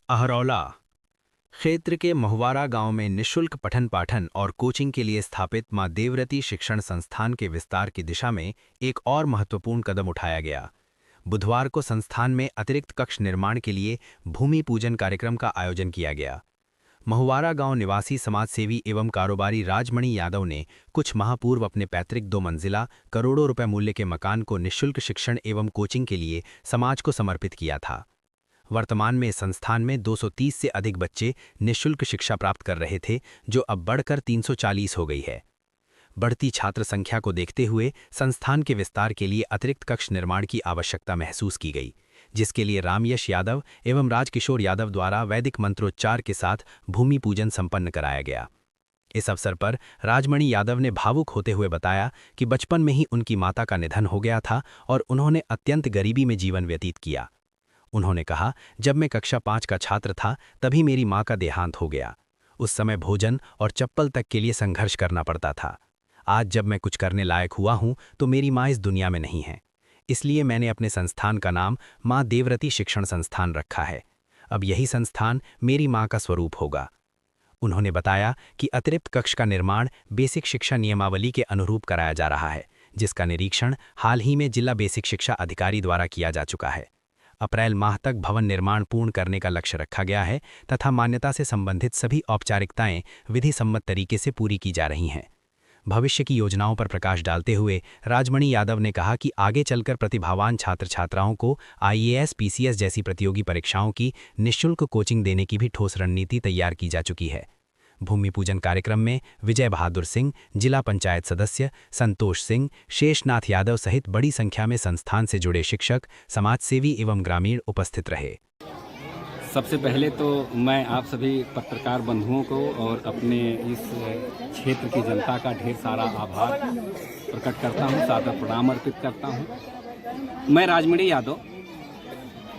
अहरौला क्षेत्र के महुवारा गांव में निःशुल्क पठन पाठन और कोचिंग के लिए स्थापित मां देवरती शिक्षण संस्थान के विस्तार की दिशा में एक और महत्वपूर्ण कदम उठाया गया। बुधवार को संस्थान में अतिरिक्त कक्ष निर्माण के लिए भूमि पूजन कार्यक्रम का आयोजन किया गया। महुवारा गांव निवासी समाजसेवी एवं कारोबारी राजमणि यादव ने कुछ माह पूर्व अपने पैतृक 2 मंजिला करोड़ों रुपए मूल्य के मकान को निःशुल्क शिक्षण एवं कोचिंग के लिए समाज को समर्पित किया था। वर्तमान में संस्थान में 230 से अधिक बच्चे निःशुल्क शिक्षा प्राप्त कर रहे थे, जो अब बढ़कर 340 हो गई है। बढ़ती छात्र संख्या को देखते हुए संस्थान के विस्तार के लिए अतिरिक्त कक्ष निर्माण की आवश्यकता महसूस की गई, जिसके लिए रामयश यादव एवं राजकिशोर यादव द्वारा वैदिक मंत्रोच्चार के साथ भूमि पूजन संपन्न कराया गया। इस अवसर पर राजमणि यादव ने भावुक होते हुए बताया कि बचपन में ही उनकी माता का निधन हो गया था और उन्होंने अत्यंत गरीबी में जीवन व्यतीत किया। उन्होंने कहा, जब मैं कक्षा 5 का छात्र था तभी मेरी मां का देहांत हो गया। उस समय भोजन और चप्पल तक के लिए संघर्ष करना पड़ता था। आज जब मैं कुछ करने लायक हुआ हूं तो मेरी मां इस दुनिया में नहीं है, इसलिए मैंने अपने संस्थान का नाम मां देवरती शिक्षण संस्थान रखा है। अब यही संस्थान मेरी मां का स्वरूप होगा। उन्होंने बताया कि अतिरिक्त कक्ष का निर्माण बेसिक शिक्षा नियमावली के अनुरूप कराया जा रहा है, जिसका निरीक्षण हाल ही में जिला बेसिक शिक्षा अधिकारी द्वारा किया जा चुका है। अप्रैल माह तक भवन निर्माण पूर्ण करने का लक्ष्य रखा गया है तथा मान्यता से संबंधित सभी औपचारिकताएं विधि सम्मत तरीके से पूरी की जा रही हैं। भविष्य की योजनाओं पर प्रकाश डालते हुए राजमणि यादव ने कहा कि आगे चलकर प्रतिभावान छात्र छात्राओं को IAS, PCS जैसी प्रतियोगी परीक्षाओं की निःशुल्क कोचिंग देने की भी ठोस रणनीति तैयार की जा चुकी है। भूमि पूजन कार्यक्रम में विजय बहादुर सिंह, जिला पंचायत सदस्य संतोष सिंह, शेषनाथ यादव सहित बड़ी संख्या में संस्थान से जुड़े शिक्षक, समाजसेवी एवं ग्रामीण उपस्थित रहे। सबसे पहले तो मैं आप सभी पत्रकार बंधुओं को और अपने इस क्षेत्र की जनता का ढेर सारा आभार प्रकट करता हूं, सादर प्रणाम अर्पित करता हूं। मैं Rajmani Yadav,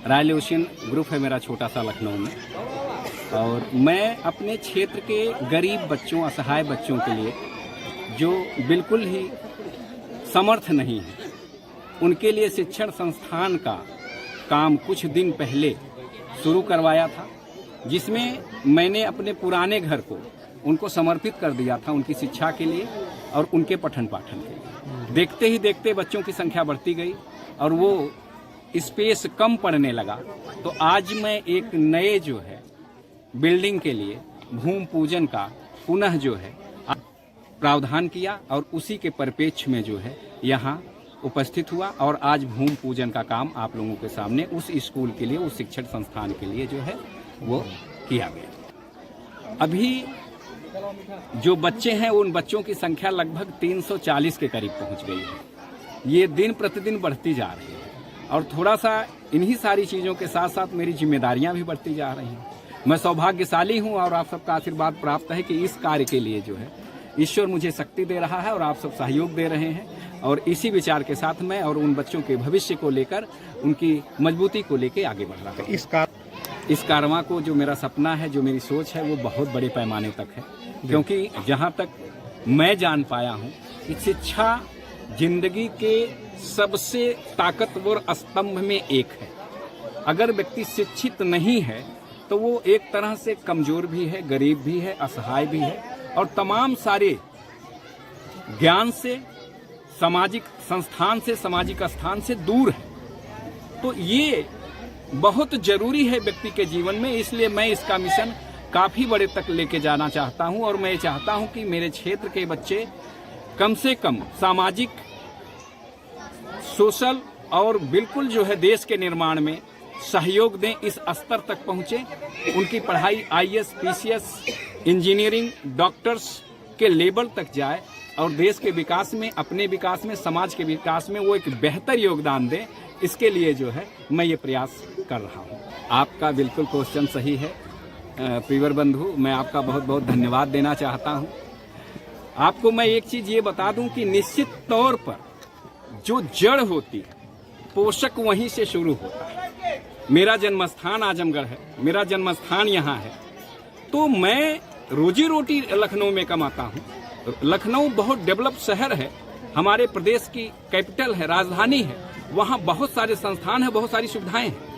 royal ocean group है मेरा छोटा सा लखनऊ में, और मैं अपने क्षेत्र के गरीब बच्चों, असहाय बच्चों के लिए जो बिल्कुल ही समर्थ नहीं है, उनके लिए शिक्षण संस्थान का काम कुछ दिन पहले शुरू करवाया था, जिसमें मैंने अपने पुराने घर को उनको समर्पित कर दिया था उनकी शिक्षा के लिए और उनके पठन पाठन के लिए। देखते ही देखते बच्चों की संख्या बढ़ती गई और वो स्पेस कम पड़ने लगा, तो आज मैं एक नए जो है बिल्डिंग के लिए भूमि पूजन का पुनः जो है प्रावधान किया और उसी के परिप्रेक्ष्य में जो है यहाँ उपस्थित हुआ और आज भूमि पूजन का काम आप लोगों के सामने उस स्कूल के लिए, उस शिक्षण संस्थान के लिए जो है वो किया गया। अभी जो बच्चे हैं उन बच्चों की संख्या लगभग 340 के करीब पहुंच गई है। ये दिन प्रतिदिन बढ़ती जा रही है और थोड़ा सा इन्हीं सारी चीज़ों के साथ साथ मेरी जिम्मेदारियां भी बढ़ती जा रही हैं। मैं सौभाग्यशाली हूं और आप सबका आशीर्वाद प्राप्त है कि इस कार्य के लिए जो है ईश्वर मुझे शक्ति दे रहा है और आप सब सहयोग दे रहे हैं, और इसी विचार के साथ मैं और उन बच्चों के भविष्य को लेकर, उनकी मजबूती को लेकर आगे बढ़ रहा है। इस कारवां को जो मेरा सपना है, जो मेरी सोच है, वो बहुत बड़े पैमाने तक है, क्योंकि जहाँ तक मैं जान पाया हूँ कि शिक्षा जिंदगी के सबसे ताकतवर स्तंभ में एक है। अगर व्यक्ति शिक्षित नहीं है तो वो एक तरह से कमजोर भी है, गरीब भी है, असहाय भी है और तमाम सारे ज्ञान से, सामाजिक संस्थान से, सामाजिक स्थान से दूर है। तो ये बहुत जरूरी है व्यक्ति के जीवन में, इसलिए मैं इसका मिशन काफी बड़े तक लेके जाना चाहता हूं और मैं चाहता हूं कि मेरे क्षेत्र के बच्चे कम से कम सामाजिक, सोशल और बिल्कुल जो है देश के निर्माण में सहयोग दें, इस स्तर तक पहुंचे, उनकी पढ़ाई IAS, PCS, इंजीनियरिंग, डॉक्टर्स के लेवल तक जाए और देश के विकास में, अपने विकास में, समाज के विकास में वो एक बेहतर योगदान दें। इसके लिए जो है मैं ये प्रयास कर रहा हूँ। आपका बिल्कुल क्वेश्चन सही है प्रियवर बंधु, मैं आपका बहुत बहुत धन्यवाद देना चाहता हूँ। आपको मैं एक चीज ये बता दूं कि निश्चित तौर पर जो जड़ होती है, पोषक वहीं से शुरू होता है। मेरा जन्मस्थान आजमगढ़ है, मेरा जन्मस्थान यहाँ है, तो मैं रोजी रोटी लखनऊ में कमाता हूँ। लखनऊ बहुत डेवलप शहर है, हमारे प्रदेश की कैपिटल है, राजधानी है, वहाँ बहुत सारे संस्थान है, बहुत सारी सुविधाएं हैं।